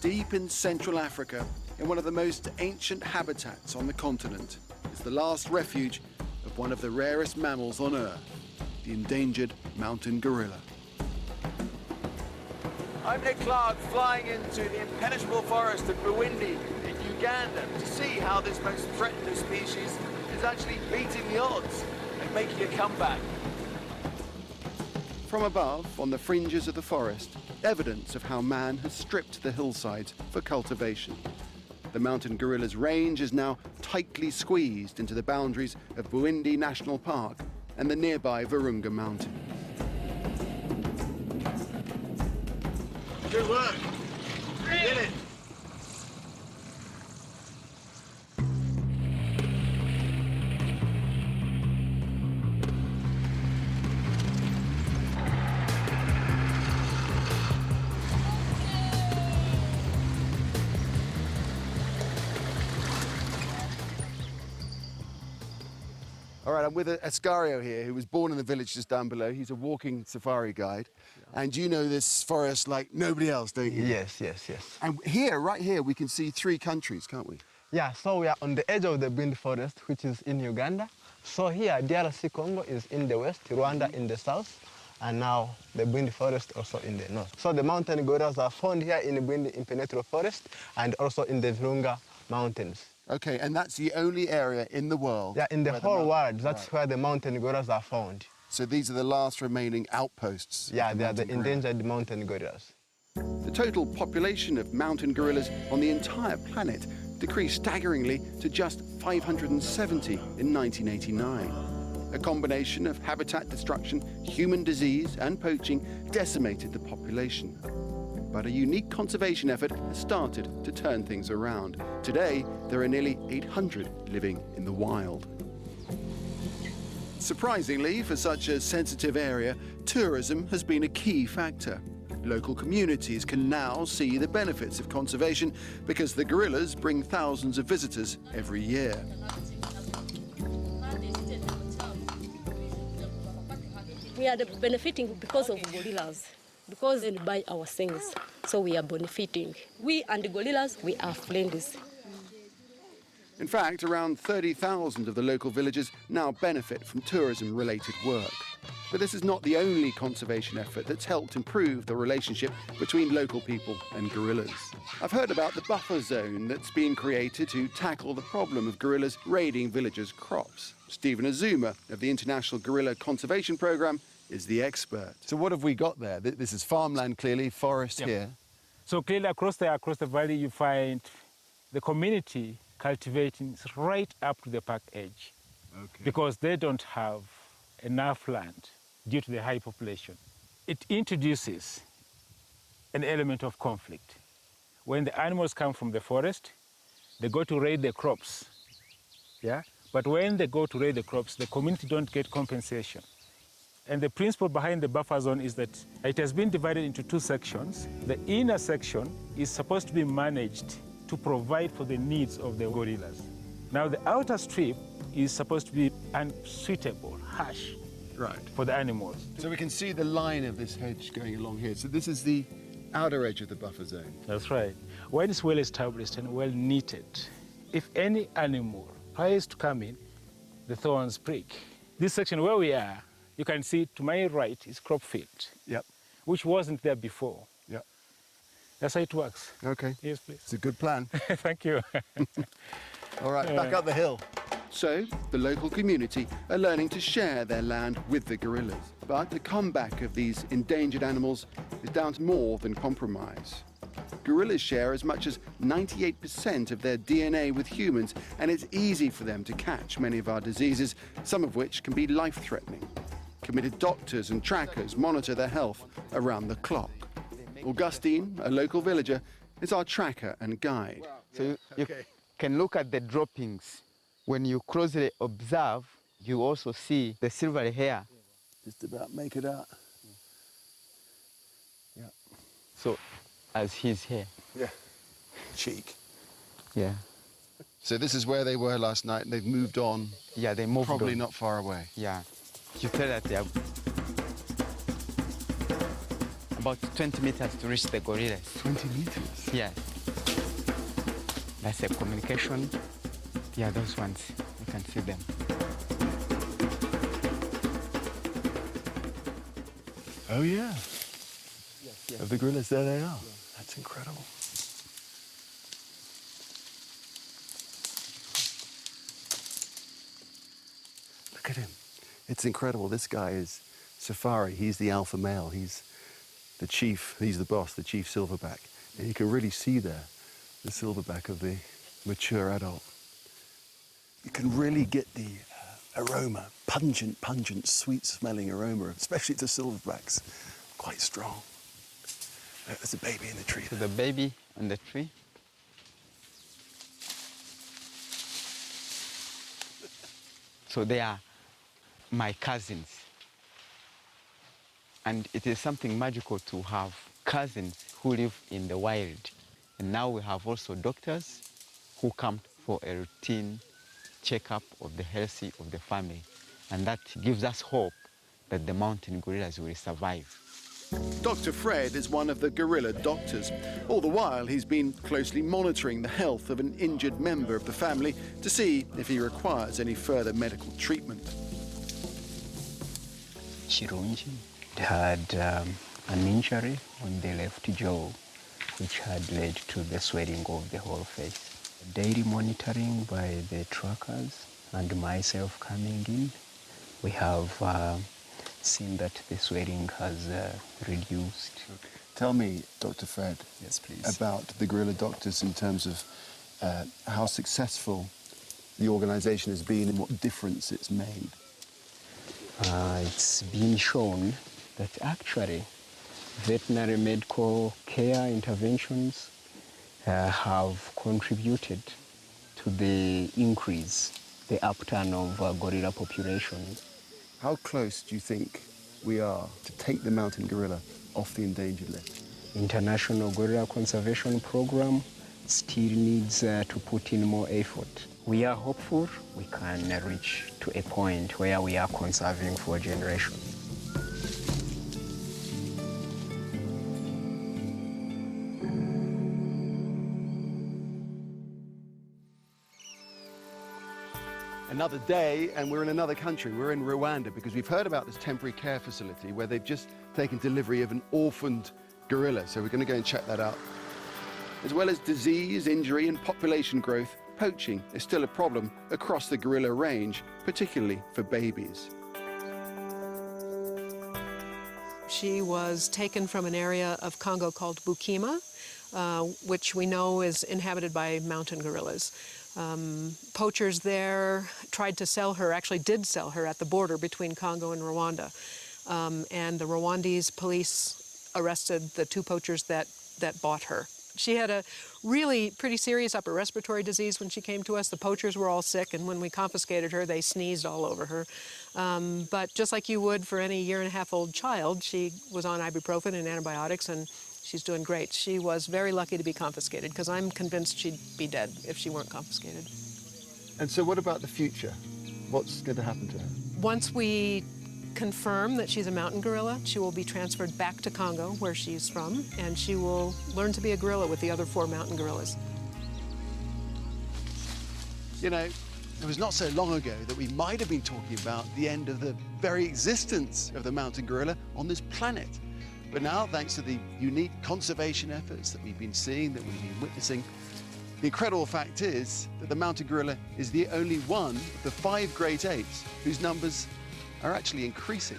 Deep in Central Africa, in one of the most ancient habitats on the continent, is the last refuge of one of the rarest mammals on Earth, the endangered mountain gorilla. I'm Nick Clark, flying into the impenetrable forest of Rwanda in Uganda to see how this most threatened species is actually beating the odds and making a comeback. From above, on the fringes of the forest, evidence of how man has stripped the hillsides for cultivation. The mountain gorilla's range is now tightly squeezed into the boundaries of Bwindi National Park and the nearby Virunga Mountain. Good work. You did it. All right, I'm with Ascario here, who was born in the village just down below. He's a walking safari guide. And you know this forest like nobody else, don't you? Yes, yes, yes. And here, right here, we can see 3 countries, can't we? Yeah, so we are on the edge of the Bwindi forest, which is in Uganda. So here, DRC Congo is in the west, Rwanda in the south, and now the Bwindi forest also in the north. So the mountain gorillas are found here in the Bwindi impenetrable forest and also in the Virunga mountains. Okay, and that's the only area in the world. Yeah, in the whole world, that's where the mountain gorillas are found. So these are the last remaining outposts. Yeah, they are the endangered mountain gorillas. The total population of mountain gorillas on the entire planet decreased staggeringly to just 570 in 1989. A combination of habitat destruction, human disease, and poaching decimated the population. But a unique conservation effort has started to turn things around. Today, there are nearly 800 living in the wild. Surprisingly, for such a sensitive area, tourism has been a key factor. Local communities can now see the benefits of conservation because the gorillas bring thousands of visitors every year. We are benefiting because of gorillas, because they buy our things, so we are benefiting. We and the gorillas, we are friends. In fact, around 30,000 of the local villages now benefit from tourism-related work. But this is not the only conservation effort that's helped improve the relationship between local people and gorillas. I've heard about the buffer zone that's been created to tackle the problem of gorillas raiding villagers' crops. Stephen Azuma of the International Gorilla Conservation Programme is the expert. So what have we got there? This is farmland, clearly, forest here. So clearly across the valley you find the community cultivating right up to the park edge, because they don't have enough land due to the high population. It introduces an element of conflict. When the animals come from the forest, they go to raid the crops, but when they go to raid the crops, the community don't get compensation. And the principle behind the buffer zone is that it has been divided into 2 sections. The inner section is supposed to be managed to provide for the needs of the gorillas. Now the outer strip is supposed to be unsuitable, harsh, for the animals. So we can see the line of this hedge going along here. So this is the outer edge of the buffer zone. That's right. When it's well established and well knitted, if any animal tries to come in, the thorns prick. This section where we are, you can see to my right is crop field, which wasn't there before. That's how it works. Okay. Yes, please. It's a good plan. Thank you. All right, back up the hill. So, the local community are learning to share their land with the gorillas. But the comeback of these endangered animals is down to more than compromise. Gorillas share as much as 98% of their DNA with humans, and it's easy for them to catch many of our diseases, some of which can be life-threatening. Committed doctors and trackers monitor their health around the clock. Augustine, a local villager, is our tracker and guide. So you can look at the droppings. When you closely observe, you also see the silvery hair. Just about make it out. So, as his hair. Cheek. Yeah. So this is where they were last night, and they've moved on. Yeah, they moved Probably on. not far away. Yeah. You tell that they are about 20 meters to reach the gorillas. 20 meters? Yes. That's a communication. Yeah, those ones, you can see them. Oh, yeah. Yes. Of the gorillas, there they are. That's incredible. Look at him. It's incredible. This guy is Safari. He's the alpha male. He's the chief. He's the boss, the chief silverback. And you can really see there the silverback of the mature adult. You can really get the aroma, pungent, sweet-smelling aroma, especially the silverbacks. Quite strong. There's a baby in the tree. So the baby on the tree. So they are my cousins. And it is something magical to have cousins who live in the wild. And now we have also doctors who come for a routine checkup of the health of the family. And that gives us hope that the mountain gorillas will survive. Dr. Fred is one of the gorilla doctors. All the while, he's been closely monitoring the health of an injured member of the family to see if he requires any further medical treatment. Chirunji had an injury on the left jaw, which had led to the swelling of the whole face. Daily monitoring by the trackers and myself coming in, we have seen that the swelling has reduced. Tell me, Dr. Fred, Yes, please. about the gorilla doctors in terms of how successful the organisation has been and what difference it's made. It's been shown that actually veterinary medical care interventions have contributed to the increase, the upturn of gorilla population. How close do you think we are to take the mountain gorilla off the endangered list? International Gorilla Conservation Program still needs to put in more effort. We are hopeful we can reach to a point where we are conserving for generations. Another day, and we're in another country. We're in Rwanda because we've heard about this temporary care facility where they've just taken delivery of an orphaned gorilla. So we're going to go and check that out. As well as disease, injury, and population growth, poaching is still a problem across the gorilla range, particularly for babies. She was taken from an area of Congo called Bukima, which we know is inhabited by mountain gorillas. Poachers there tried to sell her, actually did sell her at the border between Congo and Rwanda. And the Rwandese police arrested the two poachers that bought her. She had a really pretty serious upper respiratory disease when she came to us. The poachers were all sick, and when we confiscated her, they sneezed all over her. But just like you would for any year-and-a-half-old child, she was on ibuprofen and antibiotics, and she's doing great. She was very lucky to be confiscated, because I'm convinced she'd be dead if she weren't confiscated. And so what about the future? What's going to happen to her? Once we confirm that she's a mountain gorilla, she will be transferred back to Congo, where she's from, and she will learn to be a gorilla with the other 4 mountain gorillas. You know, it was not so long ago that we might have been talking about the end of the very existence of the mountain gorilla on this planet. But now, thanks to the unique conservation efforts that we've been seeing, that we've been witnessing, the incredible fact is that the mountain gorilla is the only one of the 5 great apes whose numbers are actually increasing.